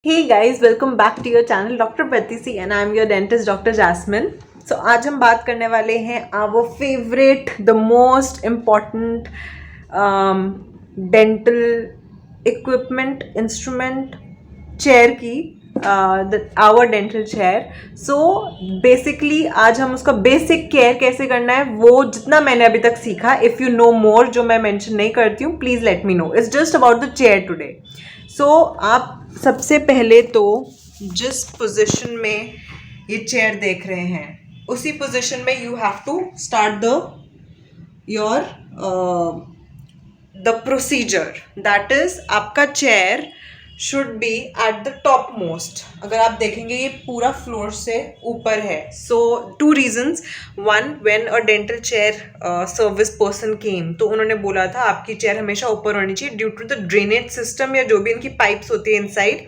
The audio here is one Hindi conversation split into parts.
Hey guys, welcome back to your channel Dr. Patisi and I am your dentist Dr. Jasmine. So आज हम बात करने वाले हैं our favorite, the most important dental equipment, instrument, chair की our dental chair. So basically आज हम उसका basic care कैसे करना है वो जितना मैंने अभी तक सीखा, if you know more जो मैं mention नहीं करती हूँ, please let me know. It's just about the chair today. सो आप सबसे पहले तो जिस पोजीशन में ये चेयर देख रहे हैं उसी पोजीशन में you have to start the procedure. That is आपका chair should be at the top most. अगर आप देखेंगे ये पूरा फ्लोर से ऊपर है. So 2 reasons. 1, when a dental chair service person came तो उन्होंने बोला था आपकी चेयर हमेशा ऊपर होनी चाहिए due to the drainage system या जो भी इनकी पाइप्स होती है inside,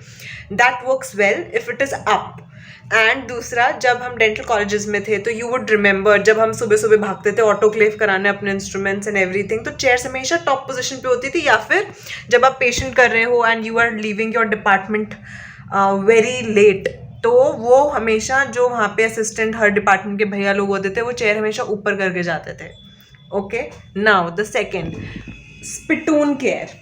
that works well if it is up. And दूसरा, जब हम डेंटल कॉलेजेस में थे तो यू वुड रिमेंबर जब हम सुबह सुबह भागते थे ऑटोक्लेव कराने अपने इंस्ट्रूमेंट्स एंड एवरीथिंग, तो चेयर्स हमेशा टॉप पोजीशन पे होती थी. या फिर जब आप पेशेंट कर रहे हो and you are leaving your department very late, तो वो हमेशा जो वहाँ पे असिस्टेंट हर डिपार्टमेंट के भैया लोग होते थे वो चेयर हमेशा ऊपर करके जाते थे. Okay, now the second, spittoon care.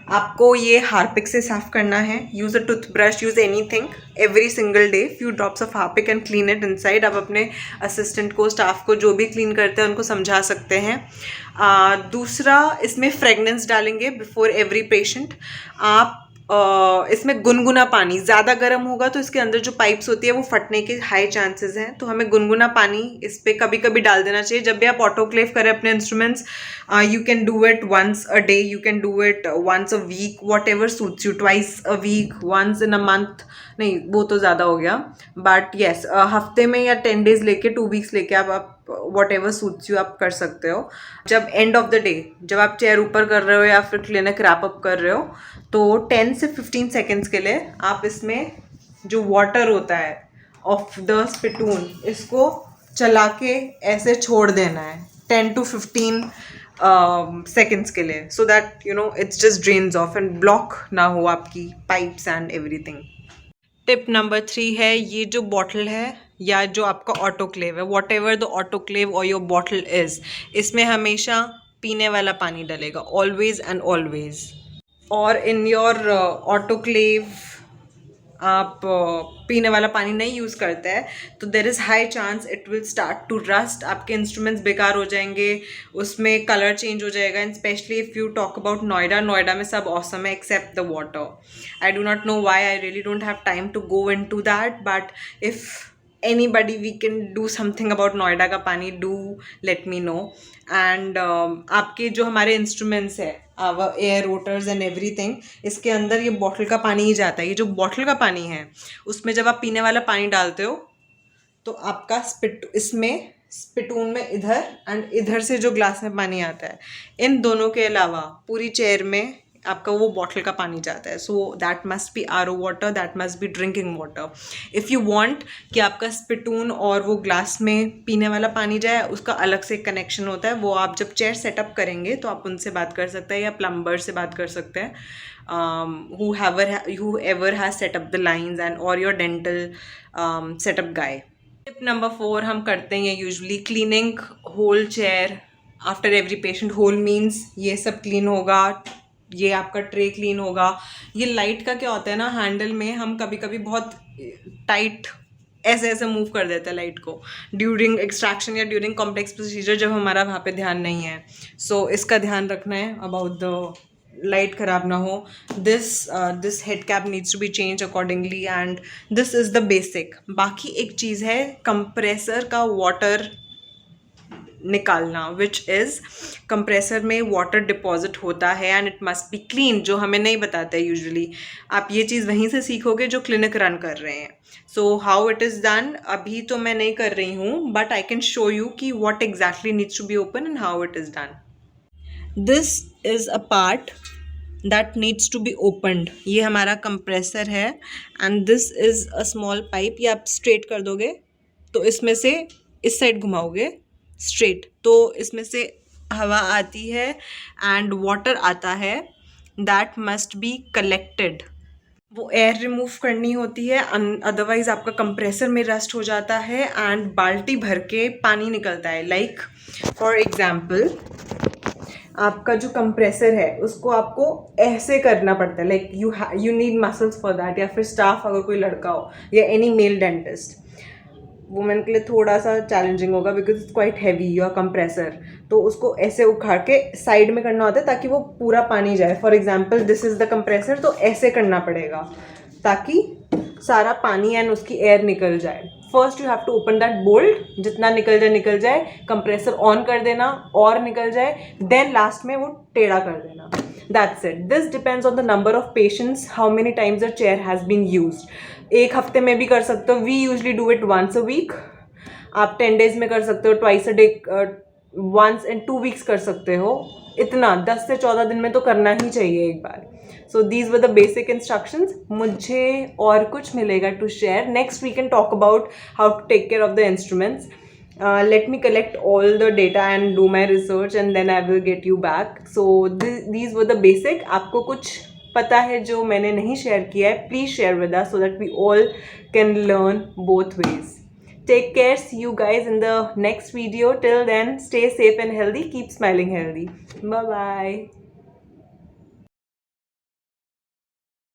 आपको ये हार्पिक से साफ करना है. Use a toothbrush, use anything every single day, few drops of Harpic and clean it inside. आप अपने असिस्टेंट को, स्टाफ को, जो भी क्लीन करते हैं उनको समझा सकते हैं. दूसरा, इसमें फ्रेगनेंस डालेंगे बिफोर एवरी पेशेंट. आप इसमें गुनगुना पानी, ज़्यादा गर्म होगा तो इसके अंदर जो पाइप्स होती है वो फटने के हाई चांसेस हैं, तो हमें गुनगुना पानी इस पर कभी कभी डाल देना चाहिए. जब भी आप ऑटोक्लेव करें अपने instruments, you can do it once a day, you can do it once a week, whatever suits you, twice a week, once in a month. नहीं, वो तो ज़्यादा हो गया, बट येस हफ्ते में या 10 days लेके 2 weeks लेके आप वॉट एवर सूट्स यू आप कर सकते हो. जब एंड ऑफ द डे जब आप चेयर ऊपर कर रहे हो या फिर क्लिनिक रैप अप कर रहे हो तो 10 से 15 seconds के लिए आप इसमें जो वाटर होता है ऑफ द स्पिटून इसको चला के ऐसे छोड़ देना है 10 to 15 seconds के लिए, so that you know it's just drains of and block ना हो आपकी pipes and everything. Tip number 3 है, ये जो बॉटल है या जो आपका ऑटोक्लेव है, वॉट एवर द ऑटोक्लेव और योर बॉटल इज, इसमें हमेशा पीने वाला पानी डलेगा, ऑलवेज एंड ऑलवेज. और इन योर ऑटोक्लेव आप पीने वाला पानी नहीं यूज़ करते हैं तो there is high chance it will start to rust. आपके इंस्ट्रूमेंट्स बेकार हो जाएंगे, उसमें कलर चेंज हो जाएगा. And specially if you talk about Noida में सब ऑसम है except the water. I do not know why, I really don't have time to go into that, but if anybody we can do something about Noida का पानी, do let me know. And आपके जो हमारे इंस्ट्रूमेंट्स है, our air rotors and everything, इसके अंदर ये बॉटल का पानी ही जाता है. ये जो बॉटल का पानी है उसमें जब आप पीने वाला पानी डालते हो तो आपका इसमें स्पिटून में इधर एंड इधर से जो ग्लास में पानी आता है, इन दोनों के अलावा पूरी चेयर में आपका वो बॉटल का पानी जाता है. So that must be RO water, that must be drinking water. If you want कि आपका स्पिटून और वो ग्लास में पीने वाला पानी जाए, उसका अलग से कनेक्शन होता है. वो आप जब चेयर सेटअप करेंगे तो आप उनसे बात कर सकते हैं या प्लम्बर से बात कर सकते हैं, whoever has set up the lines and or your dental setup guy. Tip number 4 हम करते हैं usually, cleaning whole chair after every patient. Whole means ये सब क्लीन होगा, ये आपका ट्रे क्लीन होगा. ये लाइट का क्या होता है ना, हैंडल में हम कभी कभी बहुत टाइट ऐसे ऐसे मूव कर देते हैं लाइट को ड्यूरिंग एक्सट्रैक्शन या ड्यूरिंग कॉम्प्लेक्स प्रोसीजर जब हमारा वहाँ पे ध्यान नहीं है. सो इसका ध्यान रखना है अबाउट द लाइट ख़राब ना हो. This head cap needs to be change accordingly and this is the basic. बाकी एक चीज़ है कंप्रेसर का वाटर निकालना, विच इज़ कंप्रेसर में वाटर डिपॉजिट होता है and it must be clean, जो हमें नहीं बताते हैं यूजुअली. आप ये चीज़ वहीं से सीखोगे जो क्लिनिक रन कर रहे हैं. So how it is done अभी तो मैं नहीं कर रही हूँ, but I can show you कि what exactly needs to be open and how it is done. This is a part that needs to be opened. ये हमारा कंप्रेसर है and this is a small pipe. ये आप स्ट्रेट कर दोगे तो इसमें से इस साइड घुमाओगे स्ट्रेट तो इसमें से हवा आती है एंड वाटर आता है. That must be collected. वो एयर रिमूव करनी होती है, अदरवाइज आपका कंप्रेसर में रस्ट हो जाता है एंड बाल्टी भर के पानी निकलता है। लाइक फॉर एग्जाम्पल आपका जो कंप्रेसर है उसको आपको ऐसे करना पड़ता है, like you need muscles for that. या फिर स्टाफ अगर कोई लड़का हो या एनी मेल डेंटिस्ट, वुमेन के लिए थोड़ा सा चैलेंजिंग होगा because it's quite heavy your compressor. तो उसको ऐसे उखाड़ के साइड में करना होता है ताकि वो पूरा पानी जाए। For example this is the compressor, तो ऐसे करना पड़ेगा ताकि सारा पानी एंड उसकी एयर निकल जाए। First you have to open that bolt, जितना निकल जाए कंप्रेसर ऑन कर देना और निकल जाए, देन लास्ट में वो टेढ़ा कर देना। That's it. This depends on the number of patients, how many times the chair has been used. एक हफ्ते में भी कर सकते हो, we usually do it once a week. आप 10 डेज में कर सकते हो, twice a day, once in 2 weeks कर सकते हो। इतना 10 से 14 दिन में तो करना ही चाहिए एक बार। So these were the basic instructions. मुझे और कुछ मिलेगा to share next. We can talk about how to take care of the instruments. Let me collect all the data and do my research and then I will get you back. So these were the basic. आपको कुछ पता है जो मैंने नहीं शेयर किया है, please share with us so that we all can learn both ways. Take care. See you guys in the next video. Till then, stay safe and healthy. Keep smiling healthy. Bye bye.